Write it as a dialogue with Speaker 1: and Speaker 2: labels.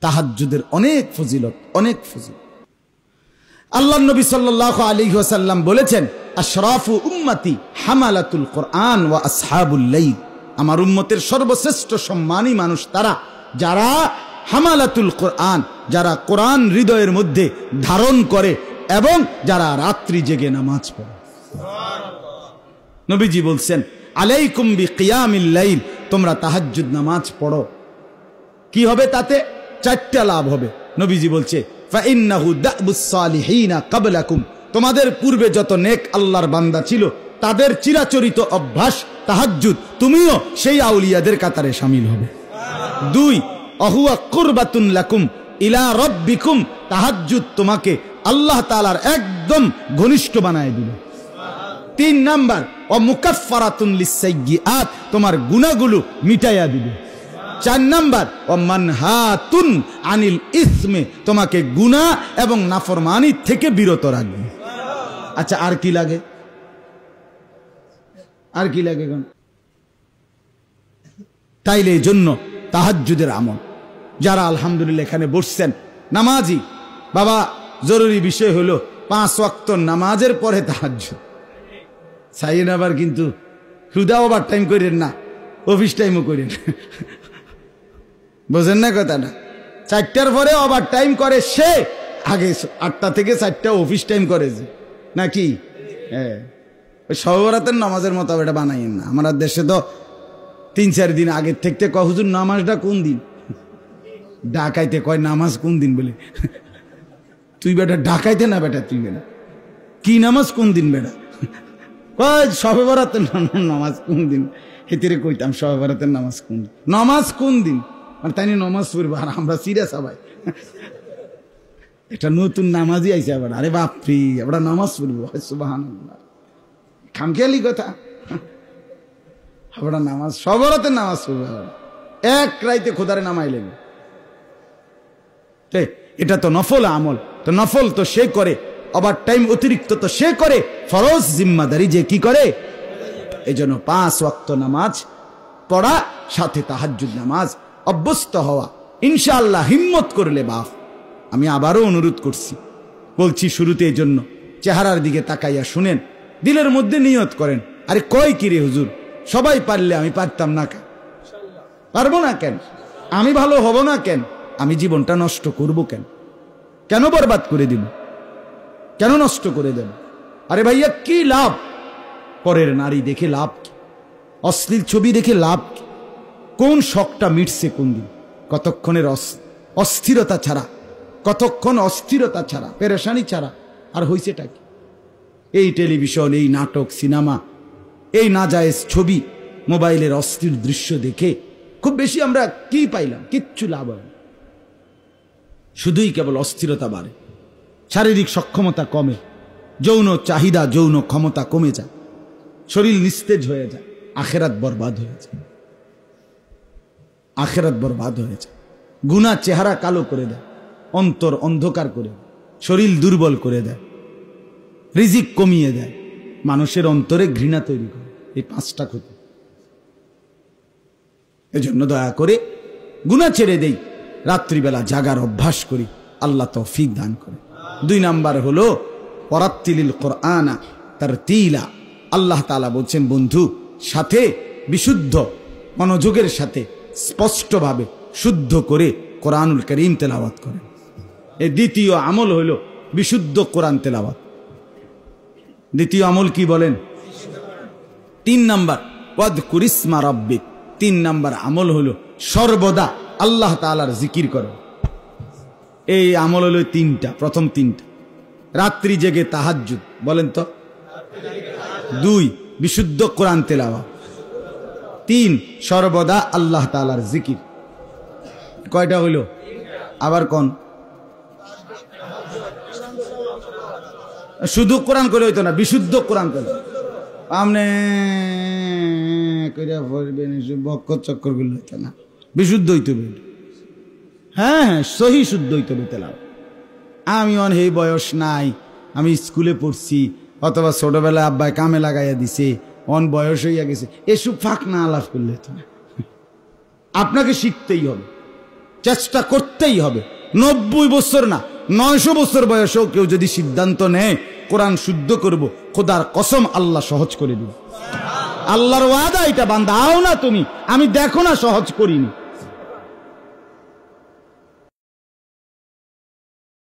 Speaker 1: তাহাজ্জুদের অনেক ফজিলত, অনেক ফজিলত। আল্লাহর নবী সাল্লাল্লাহু আলাইহি ওয়াসাল্লাম বলেছেন, আশরাফু উম্মতি হামালাতুল কোরআন ওয়া আসহাবুল লাইল। আমার উম্মতের সর্বশ্রেষ্ঠ সম্মানী মানুষ তারা যারা হামালাতুল কোরআন, যারা কোরআন হৃদয়ের মধ্যে ধারণ করে এবং যারা রাত্রি জেগে নামাজ পড়ে। নবীজি বলছেন, আলাইকুম বিকিয়ামিল লাইল, তোমরা তাহাজ্জুদ নামাজ পড়ো। কি হবে তাতে? 4টা লাভ হবে। নবীজি বলছে, ফাইন্নাহু দাবুস সালিহিনা ক্বাবলাকুম, তোমাদের পূর্বে যত নেক আল্লাহর বান্দা ছিল তাদের চিরাচরিত অভ্যাস তাহাজ্জুদ, তুমিও সেই আউলিয়াদের কাতারে শামিল হবে। 2, আহুয়া কুরবাতুন লাকুম ইলা রাব্বিকুম, তাহাজ্জুদ তোমাকে আল্লাহ তাআলার একদম ঘনিষ্ঠ বানায় দিবে। 3 নাম্বার, ও মুকাফফারাতুন লিসসাইয়্যাত, তোমার গুনাহগুলো মিটাইয়া দিবে। 4 নাম্বার, ও মানহাতুন আনিল ইসমে, তোমাকে গুনাহ এবং নাফরমানি থেকে বিরত রাখবে। আচ্ছা, আর কি লাগে? আর কি লাগে? তাইলে এই জন্য তাহাজ্জুদের আমল যারা আলহামদুলিল্লাহ এখানে বসছেন নামাজি, বাবা জরুরি বিষয় হলো 5 ওয়াক্ত নামাজের পরে তাহাজ্জুদ চাইয়েন। আবার কিন্তু হুদা ওভার টাইম করেন না, অফিস টাইমও করেন, বোঝেন না কথাটা? 4টার পরে ওভার টাইম করে সে, আগে 8টা থেকে 4টা অফিস টাইম করে যে নাকি? হ্যাঁ, শবে বরাতের নামাজের মতো এটা বানাইন না। আমার দেশে তো 3-4 দিন আগের থেকে কয়, হুজুর নামাজটা কোন দিন? ডাকাইতে কয় নামাজ কোন দিন বলে। তুই বেটা ডাকাইতে না বেটা, তুই বেটা কি নামাজ কোন দিন বেটা? কয় শবে বরাতের নামাজ কোন দিন? হেতিরে কইতাম শবে বরাতের নামাজ কোন দিন, নামাজ কোন দিন? আর তাই নামাজ পড়বো, আর আমরা সিরিয়াস সবাই এটা নতুন নামাজই আইসে আবার। আরে বাপরি, আমরা নামাজ পড়বো, সুবহানাল্লাহ, খামখেয়ালি কথা। আমরা নামাজ শবে বরাতের নামাজ পড়বো, এক রাইতে খোদারে নামাইলেন। এটা তো নফল আমল, তো নফল তো সে করে, ওভার টাইম অতিরিক্ত তো সে করে, ফরজ জিম্মাদারি যে কি করে। এই জন্য 5 ওয়াক্ত নামাজ পড়া, সাথে তাহাজ্জুদ নামাজ অভ্যস্ত হওয়া ইনশাআল্লাহ। হিম্মত করলে বাপ, আমি আবারও অনুরোধ করছি, বলছি শুরুতে, এই জন্য চেহারার দিকে তাকাইয়া শুনেন, দিলের মধ্যে নিয়ত করেন। আরে কয় কি রে হুজুর, সবাই পারলে আমি পারতাম না কেন? পারবো না কেন? আমি ভালো হব না কেন? আমি জীবনটা নষ্ট করব কেন? কেন বরবাদ করে দিব? কেন নষ্ট করে দেব? আরে ভাইয়া, কি লাভ? পরের নারী দেখে লাভ কি? অশ্লীল ছবি দেখে লাভ কি? কোন শখটা মিটছে কোন দিন? কতক্ষণের অস্থিরতা ছাড়া, কতক্ষণ অস্থিরতা ছাড়া, পেরেশানি ছাড়া আর হইছেটা কি? এই টেলিভিশন, এই নাটক, সিনেমা, এই নাজায়েজ ছবি, মোবাইলের অস্থির দৃশ্য দেখে খুব বেশি আমরা কি পাইলাম? কিচ্ছু লাভ হয় না, শুধুই কেবল অস্থিরতা বাড়ে, শারীরিক সক্ষমতা কমে, যৌন চাহিদা, যৌন ক্ষমতা কমে যায়, শরীর নিস্তেজ হয়ে যায়, আখেরাত বরবাদ হয়ে যায়। আখেরাত বরবাদ হয়ে যায়। গুনাহ চেহারা কালো করে দেয়, অন্তর অন্ধকার করে দেয়, শরীর দুর্বল করে দেয়, রিজিক কমিয়ে দেয়, মানুষের অন্তরে ঘৃণা তৈরি করে। এই 5টা ক্ষতি। এজন্য দয়া করে গুনাহ ছেড়ে দেই, রাত্রিবেলা জাগার অভ্যাস করি, আল্লাহ তৌফিক দান করে। 2 নাম্বার হলো ওয়ারাত্তিলিল কোরআনা তারতিলা। আল্লাহ তাআলা বলছেন, বন্ধু সাথে বিশুদ্ধ মনোযোগের সাথে স্পষ্টভাবে শুদ্ধ করে কোরআনুল কারীম তেলাওয়াত করেন। এই দ্বিতীয় আমল হলো বিশুদ্ধ কোরআন তেলাওয়াত। দ্বিতীয় আমল কি বলেন? 3 নাম্বার, ওয়াযকুর ইসমা রাব্বিক। 3 নাম্বার আমল হলো সর্বদা আল্লাহ তাআলার জিকির করো। এই আমল হলো 3টা। প্রথম 3টা, রাত্রি জেগে তাহাজ্জুদ, বলেন তো। 2, বিশুদ্ধ কোরআন তেলাওয়াত। 3, সর্বদা আল্লাহ তাআলার জিকির। কয়টা হইল? আবার কোন? শুধু কোরআন করে হইতো না, বিশুদ্ধ কোরআন করে। আমনে কইরা পড়বেন, বক্কর চক্কর গুলো হইতো না, বিশুদ্ধ হইতে হবে। হ্যাঁ হ্যাঁ, সহি শুদ্ধ হইতে হবে তেলাওয়াত। আমি এই বয়স নাই, আমি স্কুলে পড়ছি, অথবা ছোটবেলায় আব্বাই কামে লাগাইয়া দিছে, বয়স হইয়া গেছে, এসব ফাঁক না আলাপ করলে হতো না। আপনাকে শিখতেই হবে। চেষ্টা করতেই হবে। 90 বছর না 900 বছর বয়সেও কেউ যদি সিদ্ধান্ত নেয় কোরআন শুদ্ধ করব, খোদার কসম আল্লাহ সহজ করে দিবে। আল্লাহর ওয়াদা এটা, বান্দা আও না তুমি, আমি দেখো না সহজ করিনি।